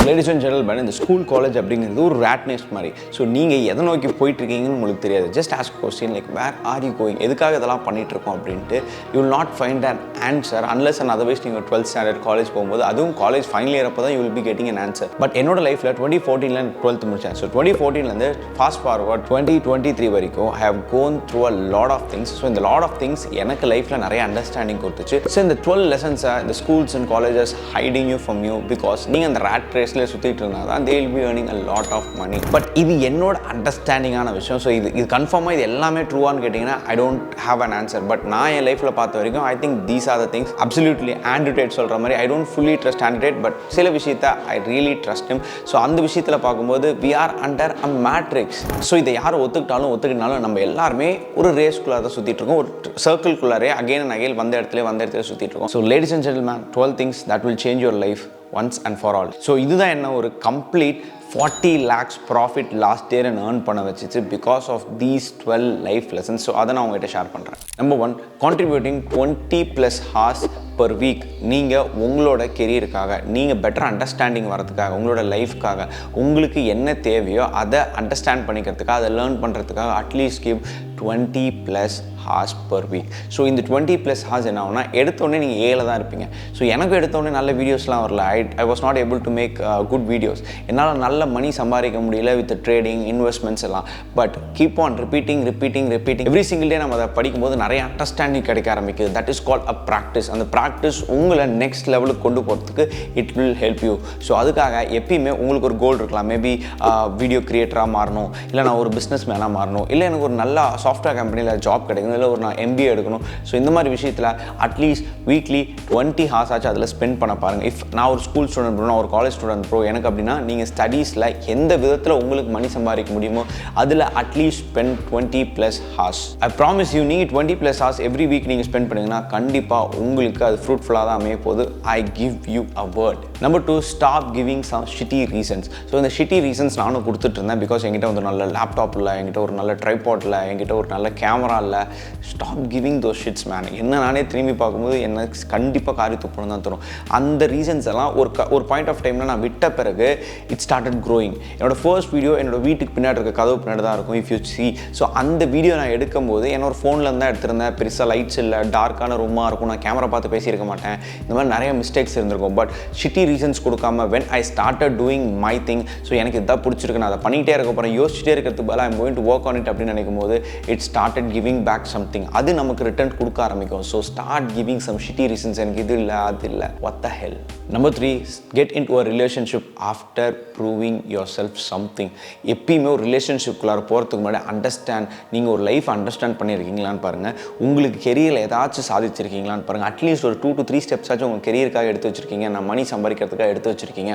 Ladies and gentlemen, இந்த school college அப்படிங்கிறது ஒரு ரேட் நெஸ்ட் மாதிரி. ஸோ நீங்கள் எதை நோக்கி போயிட்டுருக்கீங்கன்னு உங்களுக்கு தெரியாது. Just ask question like where are you going, எதுக்காக இதெல்லாம் பண்ணிகிட்ருக்கோம் அப்படின்ட்டு you will not find an answer unless and otherwise நீங்கள் 12th ஸ்டாண்டர்ட் காலேஜ் போகும்போது, அதுவும் காலேஜ் ஃபைனல் இயர் அப்போ தான் you will be getting an answer. But என்னோட லைஃப்பில் 2014 12th முடித்தேன். ஸோ 2014 ஃபாஸ்ட் ஃபார்வர்ட் 2023 வரைக்கும் I have gone through a lot of things. So இந்த லாட் ஆஃப் திங்ஸ் எனக்கு லைஃப்பில் நிறைய அண்டர்ஸ்டாண்டிங் கொடுத்துச்சு. ஸோ இந்த 12 லெசன்ஸை இந்த schools and colleges hiding you from you because நீங்கள் அந்த ரேட் ரேஸில் சுற்றிட்டு இருந்தால் தான் they will be earning a lot of money. But இது என்னோட அண்டர்ஸ்டாண்டிங்கான விஷயம். ஸோ இது கன்ஃபார்மாக இது எல்லாமே ட்ரூவான்னு கேட்டிங்கன்னா I don't have an answer. But நான் என் லைஃப்பில் பார்த்த வரைக்கும் I think these are the things. Absolutely Andrew Tate சொல்கிற மாதிரி I don't fully trust Andrew Tate, but சில விஷயத்தை I really trust him. So அந்த விஷயத்தில் பார்க்கும்போது we are under a matrix. So இதை யார் ஒத்துக்கிட்டாலும் நம்ம எல்லாருமே ஒரு ரேஸ்குள்ளார தான் சுற்றிட்டு இருக்கோம், ஒரு சர்க்கிள்குள்ளாரே அகைன் அண்ட் அகைன் வந்த இடத்துல சுற்றிட்டு இருக்கோம். So ladies and gentlemen, 12 things that will change your life once and for all. So இதுதான் என்ன ஒரு complete 40 lakhs profit last year earn பண்ண வச்சிச்சு because of these 12 life lessons. So அதை நான் உங்கள்கிட்ட ஷேர் பண்ணுறேன். Number 1, contributing 20+ hours per week. நீங்கள் உங்களோட கெரியருக்காக, நீங்கள் பெட்டர் அண்டர்ஸ்டாண்டிங் வரதுக்காக, உங்களோட லைஃப்காக, உங்களுக்கு என்ன தேவையோ அதை அண்டர்ஸ்டாண்ட் பண்ணிக்கிறதுக்காக, அதை லேர்ன் பண்ணுறதுக்காக at least give 20+ hours per week. So இந்த 20+ hours என்ன ஆகுனா, எடுத்தோடனே நீங்கள் ஏல தான் இருப்பீங்க. ஸோ எனக்கு எடுத்தோடனே நல்ல வீடியோஸ்லாம் வரல. I was not able to make good videos. என்னால் நல்ல மணி சம்பாதிக்க முடியல வித் ட்ரேடிங், இன்வெஸ்ட்மெண்ட்ஸ் எல்லாம். But keep on repeating every single day நம்ம அதை படிக்கும்போது நிறைய அண்டர்ஸ்டாண்டிங் கிடைக்க ஆரம்பிக்குது. That is called a practice. அந்த ப்ராக்டிஸ் உங்களை நெக்ஸ்ட் லெவலுக்கு கொண்டு போகிறதுக்கு it will help you. So அதுக்காக எப்பயுமே உங்களுக்கு ஒரு கோல் இருக்கலாம். மேபி வீடியோ கிரியேட்டராக மாறணும், இல்லை நான் ஒரு பிஸ்னஸ் மேனாக மாறணும், இல்லை எனக்கு ஒரு நல்ல சாஃப்ட்வேர் கம்பெனியில் ஜாப் கிடைக்கணும், இல்லை ஒரு நான் MBA எடுக்கணும். ஸோ இந்த மாதிரி விஷயத்தில் அட்லீஸ்ட் வீக்லி 20 hours ஆச்சு அதில் ஸ்பெண்ட் பண்ண பாருங்கள். இஃப் நான் ஒரு ஸ்கூல் ஸ்டூடெண்ட் ப்ரோ, நான் ஒரு காலேஜ் ஸ்டூடெண்ட் ப்ரோ, எனக்கு அப்படின்னா நீங்கள் ஸ்டடீஸில் எந்த விதத்தில் உங்களுக்கு மணி சம்பாதிக்க முடியுமோ அதில் atleast spend 20+ hours. I promise you, நீங்கள் 20+ hours எவ்ரி வீக் நீங்கள் ஸ்பெண்ட் பண்ணிங்கன்னா கண்டிப்பாக உங்களுக்கு அது ஃப்ரூட்ஃபுல்லாக தான் அமைய போகுது. I give you a word. Number 2, stop giving some shitty reasons. So இந்த ஷிட்டி ரீசன்ஸ் நானும் கொடுத்துட்டு இருந்தேன். பிகாஸ் என்கிட்ட வந்து நல்ல லேப்டாப் இல்லை, என்கிட்ட ஒரு நல்ல ட்ரைபாட் இல்லை, என்கிட்ட ஒரு நல்ல கேமரா இல்லை. Stop giving those ஷிட்ஸ் man. என்ன நானே திரும்பி பார்க்கும்போது எனக்கு கண்டிப்பாக காரி துப்பணும் தான் தரும். அந்த ரீசன்ஸ் எல்லாம் ஒரு பாயிண்ட் ஆஃப் டைமில் நான் விட்ட பிறகு இட் ஸ்டார்டட் க்ரோயிங். என்னோட ஃபர்ஸ்ட் வீடியோ என்னோட வீட்டுக்கு பின்னாடி இருக்க கதவு பின்னாடி தான் இருக்கும், இஃப் யூ சி. ஸோ அந்த வீடியோ நான் எடுக்கும்போது என்னோட ஃபோனில் தான் எடுத்திருந்தேன். பெருசாக லைட்ஸ் இல்லை, டார்க்கான ரூமாக இருக்கும், நான் கேமரா பார்த்து பேசியிருக்க மாட்டேன். இந்த மாதிரி நிறைய மிஸ்டேக்ஸ் இருந்திருக்கும். பட் ஷிட்டி ரீசன்ஸ் கொடுக்காம when I started doing my thing, so எனக்கு இதான் பிடிச்சிருக்கு, நான் அதை பண்ணிகிட்டே இருக்க போகிறேன், யோசிச்சுட்டே இருக்கிறதுக்கு பதிலாக I'm going to work on it அப்படின்னு நினைக்கும் போது it started giving back something. அது நமக்கு ரிட்டர்ன் கொடுக்க ஆரம்பிக்கும். So start giving some shitty reasons. எனக்கு இது இல்லை, அது இல்லை, what the hell. Number 3, get in to a relationship after proving yourself something. எப்பயுமே ஒரு ரிலேஷன்ஷிப்குள்ளார போகிறதுக்கு முன்னாடி அண்டர்ஸ்டாண்ட், நீங்கள் ஒரு லைஃப் அண்டர்ஸ்டாண்ட் பண்ணியிருக்கீங்களான்னு பாருங்கள். உங்களுக்கு கெரியரில் ஏதாச்சும் சாதிச்சிருக்கீங்களான்னு பாருங்கள். அட்லீஸ்ட் ஒரு 2 to 3 ஸ்டெப்ஸ் ஆச்சும் உங்கள் கெரியருக்காக எடுத்து வச்சுருக்கீங்க, நான் மணி சம்பாதிக்கிறதுக்காக எடுத்து வச்சுருக்கீங்க,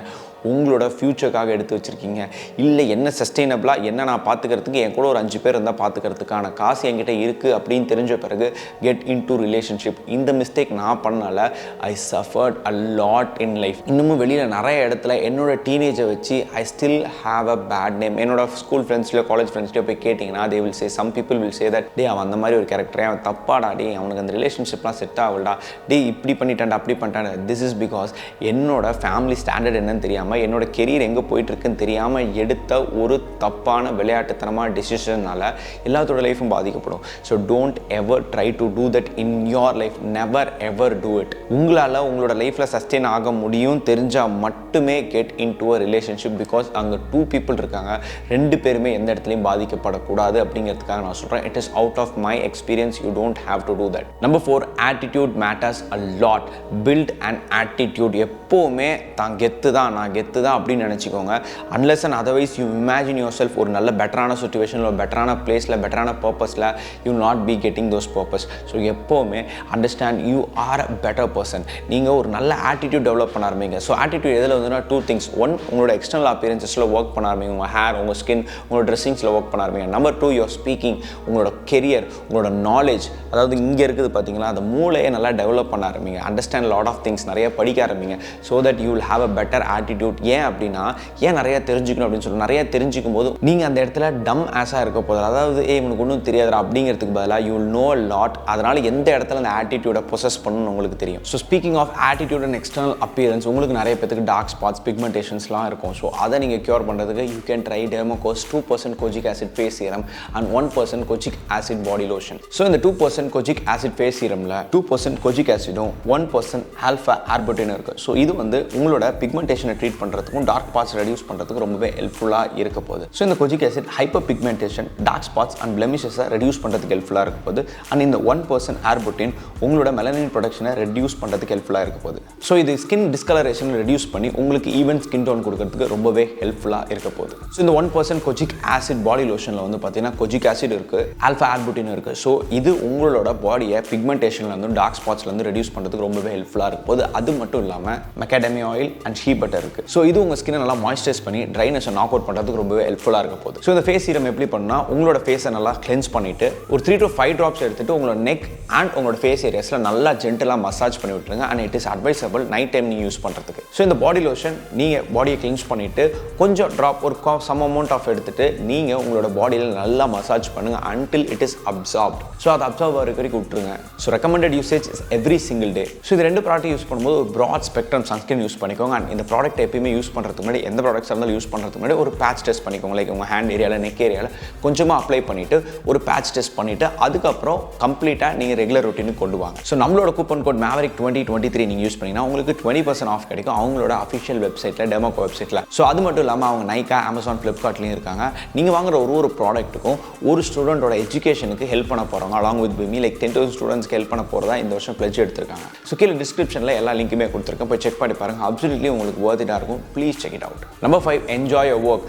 உங்களோட ஃப்யூச்சருக்காக எடுத்து வச்சுருக்கீங்க. இல்லை என்ன சஸ்டெயினபிளாக என்ன நான் பார்த்துக்கிறதுக்கு என் கூட ஒரு 5 பேர் இருந்தால் பார்த்துக்கிறதுக்கான காசு என்கிட்ட இருக்குது அப்படின்னு தெரிஞ்ச பிறகு கெட் இன் டு ரிலேஷன்ஷிப். இந்த மிஸ்டேக் நான் பண்ணால I suffered a lot in life. இன்னமும் வெளியில் நிறைய இடத்துல என்னோட டீனேஜை வச்சு I still have a bad name. என்னோட ஸ்கூல் ஃப்ரெண்ட்ஸ்லையோ காலேஜ் ஃப்ரெண்ட்ஸ்லையோ போய் கேட்டிங்கன்னா they will say, some people will say that day அவன் அந்த மாதிரி ஒரு கேரக்டரே, அவன் தப்பாடா, டே அவனுக்கு அந்த ரிலேஷன்ஷிப்லாம் செட் ஆகலடா, டே இப்படி பண்ணிட்டான்டா அப்படி பண்ணிட்டான். திஸ் இஸ் பிகாஸ் என்னோட ஃபேமிலி ஸ்டாண்டர்ட் என்னன்னு தெரியாமல், என்னோட கெரியர் எங்கே போயிட்டுருக்குன்னு தெரியாமல் எடுத்த ஒரு தப்பான விளையாட்டுத்தனமான டிசிஷன்னால எல்லாத்தோட லைஃப்பும் பாதிக்கப்படும். So don't ever try to do that in your life. Never ever do it. உங்களால் உங்களோட லைஃப்பில் சஸ்டெயின் ஆக முடியும் தெரிஞ்சால் மட்டுமே get in to a relationship. Because அங்கே 2 people இருக்காங்க, 2 பேருமே எந்த இடத்துலையும் பாதிக்கப்படக்கூடாது அப்படிங்கிறதுக்காக நான் சொல்கிறேன். It is out of my experience. You don't have to do that. Number 4, attitude matters a lot. Build and attitude. எப்போவுமே தான் கெத்து தான், நான் கெத்து தான் அப்படின்னு நினச்சிக்கோங்க. Unless and otherwise you imagine your self ஒரு நல்ல பெட்டரான சுச்சுவேஷனில், ஒரு பெட்டரான பிளேஸில், பெட்டரான பர்பஸில், you not be getting those purpose. So எப்போவுமே understand you are a better person. நீங்கள் ஒரு நல்ல ஆட்டிடியூட் டெவலப் பண்ண ஆரம்பிங்க. ஸோ ஆட்டிடியூட் எதில் வந்துன்னா 2 things. 1, உங்களோட எக்ஸ்டர்னல் அப்பியரன்சஸில் ஒர்க் பண்ண ஆரம்பிங்க. உங்கள் ஹேர், உங்கள் ஸ்கின், உங்களோட ட்ரெஸ்ஸிங்ஸில் ஒர்க் பண்ண ஆரம்பிங்க. நம்பர் 2, யுவர் ஸ்பீக்கிங், உங்களோட கெரியர், உங்களோட நாலேஜ், அதாவது இங்கே இருக்குது பார்த்தீங்களா, அந்த மூளையை நல்லா டெவலப் பண்ண ஆரம்பிங்க. அண்டர்ஸ்டாண்ட் லாட் ஆஃப் திங்ஸ், நிறைய படிக்க ஆரம்பிங்க. So that you will have a better attitude. ஏன் அப்படின்னா, ஏன் நிறையா தெரிஞ்சுக்கணும் அப்படின்னு சொல்லி நிறைய தெரிஞ்சுக்கும் போது நீங்கள் அந்த இடத்துல டம் ஆஸாக இருக்க போது, அதாவது இவனுக்கு ஒன்றும் தெரியாதா அப்படிங்கிறதுக்கு பதிலாக யூ வில் நோ லாட். அதனால் எந்த இடத்துல அந்த ஆட்டிடியூடை பொசஸ் பண்ணணும்னு உங்களுக்கு தெரியும். So speaking of attitude and external appearance, உங்களுக்கு நிறைய பேருக்கு டார்க் ஸ்பாட்ஸ், பிக்மெண்டேஷன்ஸ்லாம் இருக்கும். ஸோ அதை நீங்கள் க்யூர் பண்ணுறதுக்கு யூ கேன் ட்ரை டெர்மோகோஸ் 2% kojic acid face serum and 1% kojic acid body lotion. So இந்த 2% kojic acid face serumல 2% kojic acidum 1% alpha arbutin இருக்குது. ஸோ இது வந்து உங்களோட பிக்மெண்டேஷனை ட்ரீட் பண்ணுறதுக்கும் டார்க் ஸ்பாட்ஸ் ரெடியூஸ் பண்ணுறதுக்கு ரொம்பவே ஹெல்ப்ஃபுல்லாக இருக்க போகுது. ஸோ இந்த kojic acid ஹைப்பர் பிக்மெண்டேஷன், டார்க் ஸ்பாட்ஸ் அண்ட் பிளெமிஷஸை ரெடியூஸ் பண்ணுறதுக்கு ஹெல்ப்ஃபுல்லாக இருக்க போகுது. அண்ட் இந்த 1% arbutin உங்களோட மெலனின் ப்ரொடக்ஷனை ரெடியூஸ் பண்ணுறதுக்கு ஹெல்ப்ஃபுல்லாக இருக்க போகுது. ஸோ இது ஸ்கின் டிஸ்கலரேஷன் ரெடியூஸ் பண்ணி உங்களுக்கு ஈவன் ஸ்கின் டோன் கொடுக்கறதுக்கு ரொம்பவே ஹெல்ப்ஃபுல்லாக இருக்க போகுது. ஸோ இந்த 1% kojic acid பாடி லோஷனில் வந்து பார்த்தீங்கன்னா kojic acid இருக்குது, ஆல்ஃபா ஆர்புட்டின் இருக்குது. ஸோ இது உங்களோட பாடியை பிக்மெண்டேஷன்லேருந்து டார்க் ஸ்பாட்ஸ்லேருந்து ரெடியூஸ் பண்ணுறதுக்கு ரொம்பவே ஹெல்ப்ஃபுல்லாக இருக்க போகுது. அது மட்டும் இல்லாமல் மெக்காடமியா ஆயில் அண்ட் ஷீ பட்டர் இருக்குது. ஸோ இது உங்கள் ஸ்கின்னை நல்லா மாய்ஸ்சரைஸ் பண்ணி ட்ரைனஸை நாக் அவுட் பண்ணுறதுக்கு ரொம்பவே ஹெல்ப்ஃபுல்லாக இருக்க போகுது. ஸோ இந்த ஃபேஸ் சீரம் எப்படி பண்ணால், உங்களோட ஃபேஸை நல்லா கிளென்ஸ் பண்ணிவிட்டு ஒரு 3 to 5 drops எடுத்துகிட்டு உங்களோட நெக் அண்ட் உங்களோட ஃபேஸ் ஏரியாஸில் நல்லா ஜென்டலாக மசாஜ் பண்ணி விட்டுருங்க. And it is advisable night time நீங்கள் யூஸ் பண்ணுறதுக்கு. ஸோ இந்த பாடி லோஷன் நீங்கள் பாடியை கிளென்ஸ் பண்ணிவிட்டு கொஞ்சம் ட்ராப் ஒரு சம் அமௌண்ட் ஆஃப் எடுத்துகிட்டு நீங்கள் உங்களோட பாடியில் நல்லா மசாஜ் பண்ணுங்கள் until it is absorbed. So அது அப்சார்ப் ஆகிற வரைக்கும் விட்டுருங்க. So recommended usage is every single day. So இது 2 ப்ராடக்ட் யூஸ் பண்ணும்போது ஒரு ப்ராட் ஸ்பெக்ட்ரம் சன்ஸ்கிரீன் யூஸ் பண்ணிக்கோங்க. அண்ட் இந்த ப்ராடக்ட் எப்பயுமே யூஸ் பண்ணுறதுக்கு முன்னாடி, எந்த ப்ராடக்ட்ஸ் இருந்தாலும் யூஸ் பண்ணுறதுக்கு முன்னாடி ஒரு பேட்ச் டெஸ்ட் பண்ணிக்கோங்க. லைக் உங்கள் ஹேண்ட் ஏரியாவில், நெக் ஏரியாவில் கொஞ்சமாக அப்ளை பண்ணிவிட்டு ஒரு பேட்ச் டெஸ்ட் பண்ணிவிட்டு அதுக்கப்புறம் கம்ப்ளீட்டாக நீங்கள் ரெகுலர் ரொட்டீனுக்கு கொண்டு வாங்க. ஸோ நம்மளோட கூப்பன் கோட் Maverick 2023 நீங்கள் யூஸ் பண்ணிங்கன்னா உங்களுக்கு 20% ஆஃப் கிடைக்கும் அவங்களோட அஃபிஷியல் வெப்சைட்டில், டெமோகோ வெப்சைட்டில். ஸோ அது மட்டும் இல்லாமல் அவங்க நைக்கா, அமேசான், ஃப்ளிப்கார்ட்லேயும் இருக்காங்க. நீங்கள் வாங்குற ஒரு ப்ராடக்ட்டுக்கும் ஒரு ஸ்டூடெண்ட்டோட எஜுகேஷனுக்கு ஹெல்ப் பண்ண போகிறாங்க. அலாங் வித் மீ லைக் 10,000 ஸ்டூடெண்ட்ஸ்க்கு ஹெல்ப் பண்ண போகிறதா இந்த வருஷம் பிளட்ஜ் எடுத்திருக்காங்க. ஸோ கீழே டிஸ்கிரிப்ஷனில் எல்லா லிங்க்குமே கொடுத்துருக்கேன், போய் செக் பண்ணி பாருங்கள். அப்சல்யூட்லி உங்களுக்கு worth it இருக்கும். Please check it out. Number 5, enjoy your work.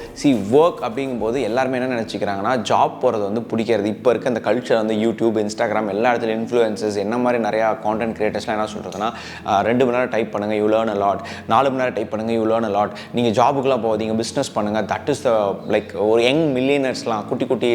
Work அப்படிங்கும்போது எல்லாருமே என்ன நினச்சிக்கிறாங்கன்னா, ஜாப் போகிறது வந்து பிடிக்கிறது. இப்போ இருக்க அந்த கல்ச்சர் வந்து யூடியூப், இன்ஸ்டாகிராம் எல்லா இடத்துலையும் இன்ஃப்ளூயன்சஸ் என்ன மாதிரி நிறையா கான்டென்ட் கிரியேட்டர்ஸ்லாம் என்ன சொல்கிறதுனா, 2 மணி நேரம் டைப் பண்ணுங்கள், யூ லேர்ன் அ லாட். 4 மணி நேரம் டைப் பண்ணுங்கள், யூ லேர்ன் அ லாட். நீங்கள் ஜாபுக்குலாம் போகாதீங்க, பிஸ்னஸ் பண்ணுங்கள். தட் இஸ் த லைக் ஒரு யங் மில்லியனர்ஸ்லாம், குட்டி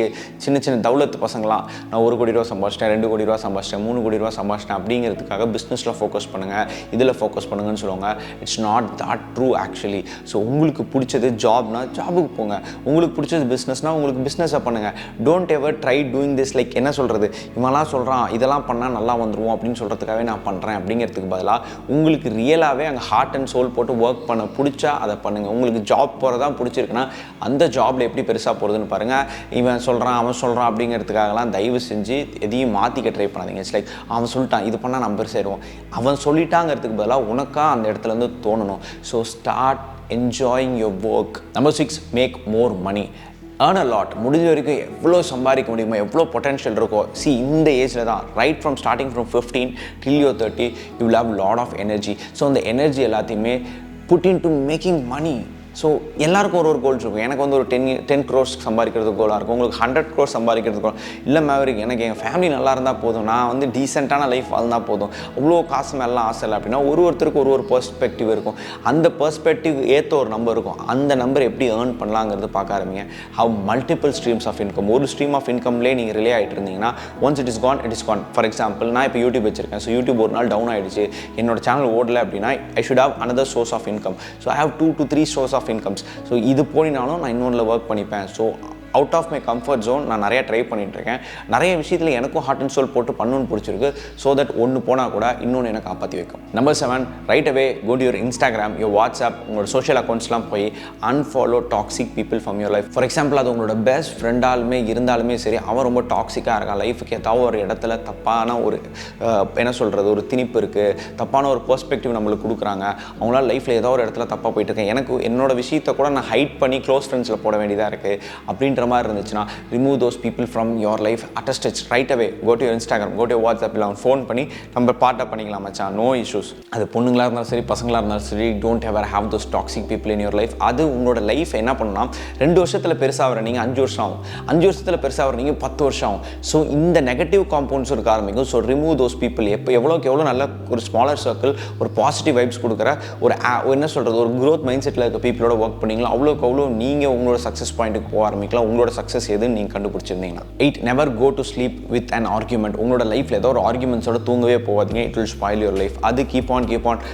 சின்ன தௌலத்து பசங்களாம், நான் 1 கோடி ரூபா சம்பாதிச்சிட்டேன், 2 கோடி ரூபா சம்பாதிச்சிட்டேன், 3 கோடி ரூபா சம்பாதிச்சிட்டேன் அப்படிங்கிறதுக்காக பிஸ்னஸில் ஃபோக்கஸ் பண்ணுங்கள், இதில் ஃபோக்கஸ் பண்ணுங்கன்னு சொல்லுவாங்க. It's not that true actually. So உங்களுக்கு பிடிச்சது ஜாப்னா ஜாபுக்கு போங்க, உங்களுக்கு பிடிச்சது பிஸ்னஸ்னால் உங்களுக்கு பிஸ்னஸை பண்ணுங்கள். Don't ever try doing this like என்ன சொல்கிறது, இவெல்லாம் சொல்கிறான் இதெல்லாம் பண்ணால் நல்லா வந்துடுவோம் அப்படின்னு சொல்கிறதுக்காகவே நான் பண்ணுறேன் அப்படிங்கிறதுக்கு பதிலாக உங்களுக்கு ரியலாகவே அங்கே ஹார்ட் அண்ட் சோல் போட்டு ஒர்க் பண்ண பிடிச்சா அதை பண்ணுங்கள். உங்களுக்கு ஜாப் போகிறதான் பிடிச்சிருக்குன்னா அந்த ஜாபில் எப்படி பெருசாக போகிறதுன்னு பாருங்கள். இவன் சொல்கிறான், அவன் சொல்கிறான் அப்படிங்கிறதுக்காகலாம் தயவு செஞ்சு எதையும் மாற்றிக்க ட்ரை பண்ணாதீங்க. இட்ஸ் லைக் அவன் சொல்லிட்டான் இது பண்ணால் நம்ம பெருசாயிடுவோம், அவன் சொல்லிட்டாங்கிறதுக்கு பதிலாக உனக்கா அந்த இடத்துலேருந்து தோணணும். So start enjoying your work. Number 6, make more money. Earn a lot. முடிஞ்ச வரைக்கும் எவ்வளோ சம்பாதிக்க முடியுமோ, எவ்வளோ பொட்டன்ஷியல் இருக்கோ, இந்த ஏஜில் தான் right from starting from 15 till you're 30 you will have lot of energy. So அந்த எனர்ஜி எல்லாத்தையுமே put into making money. So எல்லாருக்கும் ஒரு கோல்ஸ் இருக்கும். எனக்கு வந்து ஒரு 10 crores சம்பாதிக்கிறது கோலாக இருக்கும், உங்களுக்கு 100 crores சம்பாதிக்கிறது கோல். இல்லை மேவரிக், எனக்கு எங்கள் ஃபேமிலி நல்லா இருந்தால் போதும், நான் வந்து டீசெண்டான லைஃப் வாழ்ந்தால் போதும், அவ்வளோ காசு மேலாம் ஆசை இல்லை அப்படின்னா ஒருத்தருக்கு ஒரு பெர்ஸ்பெக்டிவ் இருக்கும். அந்த பெர்ஸ்பெக்டிவ் ஏற்ற ஒரு நம்பர் இருக்கும். அந்த நம்பர் எப்படி ஏர்ன் பண்ணலாங்கிறது பார்க்க ஆரம்பிங்க. How multiple streams of income. ஒரு ஸ்ட்ரீம் ஆஃப் இன்கம்லேயே நீங்கள் ரிலே ஆகிட்டு இருந்தீங்கன்னா once it is gone. For example, நான் இப்போ யூடியூப் வச்சிருக்கேன். ஸோ யூடியூப் ஒரு நாள் டவுன் ஆகிடுச்சு, என்னோட சேனல் ஓடலை அப்படின்னா I should have another source of income. So I have 2 to 3 source of incomes. So இது போனாலும் நான் இன்னொன்றில் ஒர்க் பண்ணிப்பேன். So out of my comfort zone நான் நிறையா ட்ரை பண்ணிகிட்ருக்கேன். நிறைய விஷயத்தில் எனக்கும் ஹார்ட் அண்ட் சோல் போட்டு பண்ணணும்னு பிடிச்சிருக்கு. ஸோ தட் ஒன்று போனால் கூட இன்னொன்று எனக்கு காப்பாற்றி வைக்கும். Number 7, right away go to your Instagram, your WhatsApp, உங்களோட சோஷியல் அக்கௌண்ட்ஸ்லாம் போய் unfollow toxic people from your life. For example, அது உங்களோட பெஸ்ட் ஃப்ரெண்டாலுமே இருந்தாலுமே சரி, அவன் ரொம்ப டாக்ஸிக்காக இருக்கான், லைஃபுக்கு ஏதாவது ஒரு இடத்துல தப்பான ஒரு என்ன சொல்கிறது, ஒரு திணிப்பு இருக்குது, தப்பான ஒரு பெர்ஸ்பெக்டிவ் நம்மளுக்கு கொடுக்குறாங்க, அவங்களால லைஃப்பில் ஏதோ ஒரு இடத்துல தப்பாக போயிட்டு இருக்கேன், எனக்கு என்னோட விஷயத்தை கூட நான் ஹைட் பண்ணி க்ளோஸ் ஃப்ரெண்ட்ஸில் போட வேண்டியதாக இருக்குது அப்படின்ற அப்படின்ற மாதிரி இருந்துச்சுன்னா remove those people from your life at a stretch right away. Go to Instagram, go to WhatsApp, இல்லை ஃபோன் பண்ணி நம்ம பார்ட்டாக பண்ணிக்கலாம் மச்சான், நோ இஷ்யூஸ். அது பொண்ணுங்களாக இருந்தாலும் சரி பசங்களாக இருந்தாலும் சரி, don't ever have those toxic people in your life. அது உங்களோட லைஃப் என்ன பண்ணணும்னா 2 வருஷத்தில் பெருசாகிற நீங்கள் 5 வருஷம் ஆகும், 5 வருஷத்தில் பெருசாகிற நீங்கள் 10 வருஷம் ஆகும். ஸோ இந்த நெகட்டிவ் காம்பவுண்ட்ஸ் இருக்க ஆரம்பிக்கும். So remove those people. எவ்வளோக்கு எவ்வளோ நல்ல ஒரு ஸ்மாலர் சர்க்கிள், ஒரு பாசிட்டிவ் வைப்ஸ் கொடுக்குற ஒரு என்ன சொல்கிறது, ஒரு க்ரோத் மைண்ட் செட்டில் இருக்க பீப்புளோட ஒர்க் பண்ணிங்களா அவ்வளோக்கு அவ்வளோ நீங்கள் உங்களோட சக்ஸஸ் பாயிண்ட்டுக்கு போக ஆரம்பிக்கலாம். உங்களோட சக்ஸஸ் எதுன்னு நீங்கள் கண்டுபிடிச்சிருந்தீங்கன்னா. 8, never go to sleep with an argument. உங்களோட லைஃப்பில் ஏதோ ஒரு ஆர்குமெண்ட்ஸோட தூங்கவே போகாதீங்க. It will spoil your life. அது கீப் ஆன்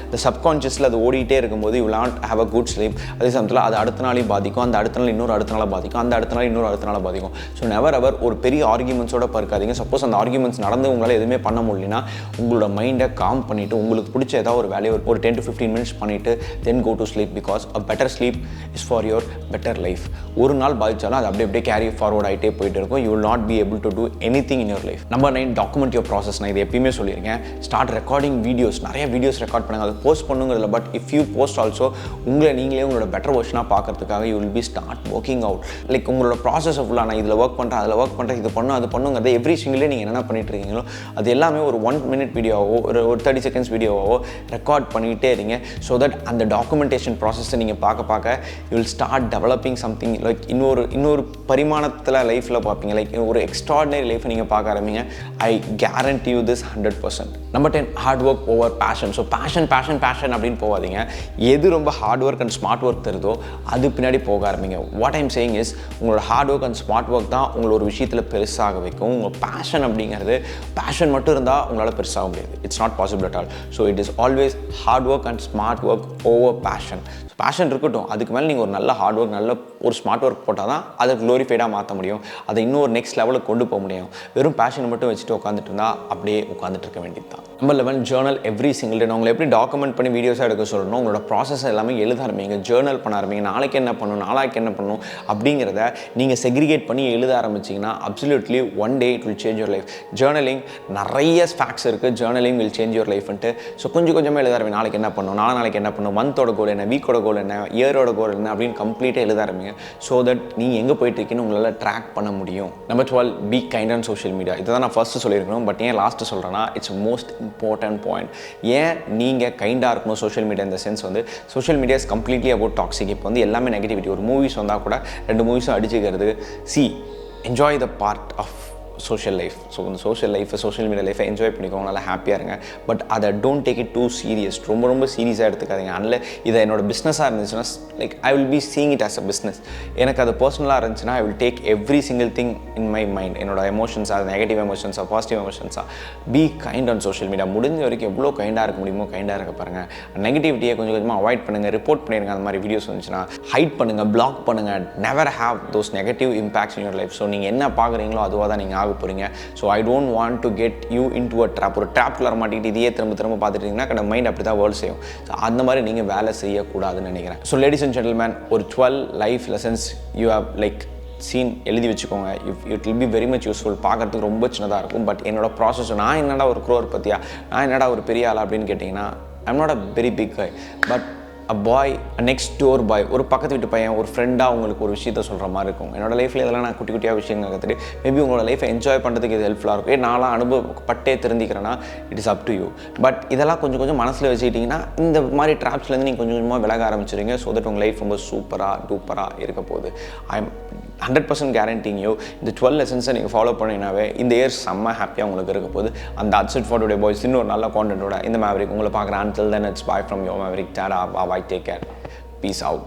இந்த சப்கான்ஷியஸில் அது ஓடிட்டே இருக்கும்போது you will not have a good sleep. அதே சமயத்தில் அது அடுத்த நாளையும் பாதிக்கும், அந்த அடுத்த நாள் இன்னொரு அடுத்த நாளாக பாதிக்கும், அந்த அடுத்த நாள் இன்னொரு அடுத்த நாளாக பாதிக்கும். ஸோ நெவர் எவர் ஒரு பெரிய ஆர்குமெண்ட்ஸோட பறக்காதீங்க. சப்போஸ் அந்த ஆர்குமெண்ட்ஸ் நடந்து உங்களால் எதுவுமே பண்ண முடியலன்னா உங்களோட மைண்டை காம் பண்ணிவிட்டு உங்களுக்கு பிடிச்ச ஏதாவது ஒரு வேலையை ஒரு 10 to 15 minutes பண்ணிவிட்டு then go to sleep. Because a better sleep is for your better life. ஒரு நாள் பாதிச்சாலும் அது அப்படியே கேரி ஃபார்வர்ட் ஆகிட்டே போயிட்டு இருக்கும். You will not be able to do anything in your life. Number 9, document your process. நான் இது எப்பயுமே சொல்லியிருக்கேன். Start recording videos. நிறைய வீடியோஸ் ரெக்கார்ட் பண்ணுங்கள். அதை போஸ்ட் பண்ணுங்கிறதுல but if you post also உங்களை நீங்களே உங்களோட பெட்டர் வெர்ஷனாக பார்க்கறதுக்காக you will be start working out. Like உங்களோட ப்ராசஸ் ஃபுல்லாக நான் இதில் ஒர்க் பண்ணுறேன், அதில் ஒர்க் பண்ணுறேன், இது பண்ணணும் அது பண்ணுங்கிறத எவ்ரி சிங்கிளே நீங்கள் என்ன பண்ணிட்டு இருக்கீங்களோ அது எல்லாமே ஒரு 1 minute வீடியோவோ ஒரு 30 seconds வீடியோவோ ரெக்கார்ட் பண்ணிகிட்டே இருங்க. ஸோ தட் அந்த டாக்குமெண்டேஷன் ப்ராசஸை நீங்கள் பார்க்க you will start developing something. Like இன்னொரு பரிமாணத்தில் லைஃப்பில் பார்ப்பீங்க. லைக் ஒரு எக்ஸ்ட்ராடினரி லைஃப்பை நீங்கள் பார்க்க ஆரம்பிங்க. I guarantee you this 100%. Number 10, hard work over passion. So passion அப்படின்னு போகாதீங்க. எது ரொம்ப hard work and smart work தருதோ அது பின்னாடி போக ஆரம்பிங்க. வாட் ஐம் சேயிங் இஸ் உங்களோட hard work and smart work தான் உங்களை ஒரு விஷயத்தில் பெருசாக வைக்கும். உங்கள் பேஷன் அப்படிங்கிறது பேஷன் மட்டும் இருந்தால் உங்களால் பெருசாக முடியாது. It's not possible at all. So it is always hard work and smart work over passion. Passion இருக்கட்டும், அதுக்கு மேலே நீங்கள் ஒரு நல்ல ஹார்ட் ஒர்க் நல்ல ஒரு ஸ்மார்ட் ஒர்க் போட்டால் தான் அதை க்ளோரிஃபைடாக மாற்ற முடியும். அதை இன்னொரு நெக்ஸ்ட் லெவலுக்கு கொண்டு போக முடியும். வெறும் பேஷனை மட்டும் வச்சுட்டு உட்காந்துட்டு இருந்தால் அப்படியே உட்காந்துட்டு இருக்க வேண்டியது தான். நம்பர் 11, ஜேர்னல் எவ்ரி சிங்கிள் டே. உங்களை எப்படி டாக்குமெண்ட் பண்ணி வீடியோஸாக எடுக்க சொல்லணும், உங்களோட ப்ராசஸ் எல்லாமே எழுத ஆரம்பிங்க, ஜேர்னல் பண்ண ஆரம்பிங்க. நாளைக்கு என்ன பண்ணணும், நாளைக்கு என்ன பண்ணணும் அப்படிங்கிறத நீங்கள் செக்ரிகேட் பண்ணி எழுத ஆரம்பிச்சிங்கன்னா absolutely one day it will change your life. Journaling நிறைய ஃபேக்ட்ஸ் இருக்குது. ஜேர்னலிங் வில் சேஞ்ச் யுவர் லைஃப்ன்ட்டு. ஸோ கொஞ்சமாக எழுத ஆரம்பிங்க. நாளைக்கு என்ன பண்ணணும், நாளைக்கு என்ன பண்ணணும், மந்தோட கோல் என்ன, வீக்கோட கோல் என்ன, இயரோட கோல் என்ன அப்படின்னு கம்ப்ளீட்டாக எழுத ஆரம்பிங்க. ஸோ தட் நீங்கள் எங்கே போயிட்டு இருக்கீங்கன்னு உங்களால் ட்ராக் பண்ண முடியும். Number 12, B kind on social media. இதை தான் நான் ஃபஸ்ட்டு சொல்லியிருக்கணும். பட் ஏன் லாஸ்ட்டு சொல்கிறேன்னா இட்ஸ் மோஸ்ட் இம்பார்ட்டன்ட் பாயிண்ட். ஏன் நீங்கள் கைண்டாக இருக்கணும் சோஷியல் மீடியா இந்த சென்ஸ் வந்து social media is completely about toxic. இப்போ வந்து எல்லாமே நெகட்டிவிட்டி. ஒரு மூவிஸ் வந்தால் கூட 2 மூவிஸும் அடிச்சுக்கிறது. Enjoy the part of social life. So இந்த சோஷியல் லைஃப்பை சோஷியல் மீடியா லைஃப்பை என்ஜாய் பண்ணிக்கோங்க, நல்லா ஹாப்பியாக இருங்க. பட் அதை don't take it too serious. ரொம்ப சீரியஸாக எடுத்துக்காதீங்க. அதில் இதை என்னோட பிஸ்னஸாக இருந்துச்சுன்னா like I will be seeing it as a business. எனக்கு அது பர்சனலாக இருந்துச்சுன்னா I will take every single thing in my mind. என்னோட எமோஷன்ஸாக, நெகட்டிவ் எமோஷன்ஸாக, பாசிட்டிவ் எமோஷன்ஸாக. Be kind on social media. முடிஞ்ச வரைக்கும் எவ்வளோ கைண்டாக இருக்க முடியுமோ கைண்டாக இருக்க பாருங்கள். நெகட்டிவிட்டியை கொஞ்சமாக அவாய்ட் பண்ணுங்கள். ரிப்போர்ட் பண்ணிடுங்க. அந்த மாதிரி வீடியோஸ் வந்துச்சுன்னா ஹைட் பண்ணுங்கள், பிளாக் பண்ணுங்கள். Never have those negative impacts in your life. So நீங்கள் என்ன பார்க்குறீங்களோ அதுவாக தான் நீங்கள் ஆக போகிறீங்க. So I don't want to get you in to a drop. ஒரு ட்ராப்குள்ள மாட்டிக்கிட்டு இதையே திரும்ப பார்த்துட்டிங்கன்னா கடை மைண்ட் அப்படி தான் வேர்ல்ட் செய்யும். ஸோ அந்த மாதிரி நீங்கள் வேலை செய்யக்கூடாதுன்னு நினைக்கிறேன். ஸோ லேடிஸ் அண்ட் ஜென்டில்மேன், ஒரு 12 life lessons you have like seen எழுதி வச்சுக்கோங்க. It will be very much useful. பார்க்குறதுக்கு ரொம்ப சின்னதாக இருக்கும். பட் என்னோட ப்ராசஸ் நான் என்னடா ஒரு க்ரோர் பற்றியா, நான் என்னடா ஒரு பெரிய ஆளா அப்படின்னு கேட்டிங்கன்னா I'm not a very big guy. But a boy, next door boy, ஒரு பக்கத்து வீட்டு பையன், ஒரு ஃப்ரெண்டாக உங்களுக்கு ஒரு விஷயத்த சொல்கிற மாதிரி இருக்கும். என்னோட லைஃப்பில் இதெல்லாம் நான் குட்டியாக விஷயங்கள் கற்றுட்டு மேபி உங்களோட லைஃப்பை என்ஜாய் பண்ணுறதுக்கு இது ஹெல்ப்ஃபுல்லாக இருக்கும். நான்லாம் அனுபவப்பட்டே தெரிஞ்சுக்கிறேன்னா it is up to you. But இதெல்லாம் கொஞ்சம் மனசில் வச்சுக்கிட்டிங்கன்னா இந்த மாதிரி ட்ராப்ஸ்லேருந்து நீங்கள் கொஞ்சமாக விலக ஆரம்பிச்சிருங்க. ஸோ தட் உங்கள் லைஃப் ரொம்ப டூப்பராக இருக்க போகுது. I am 100% guaranteeing you. இந்த 12 லெசன்ஸை நீங்கள் ஃபாலோ பண்ணினாவே இந்த இயர் செம்ம ஹாப்பியாக உங்களுக்கு இருக்க போகுது. அந்த that's it for today boys. இன்னொரு நல்ல கான்டென்ட்டோட இந்த மேவரிக் உங்களை பார்க்குறேன். Until then, it's bye from your Maverick. Tada, bye, take care. Peace out.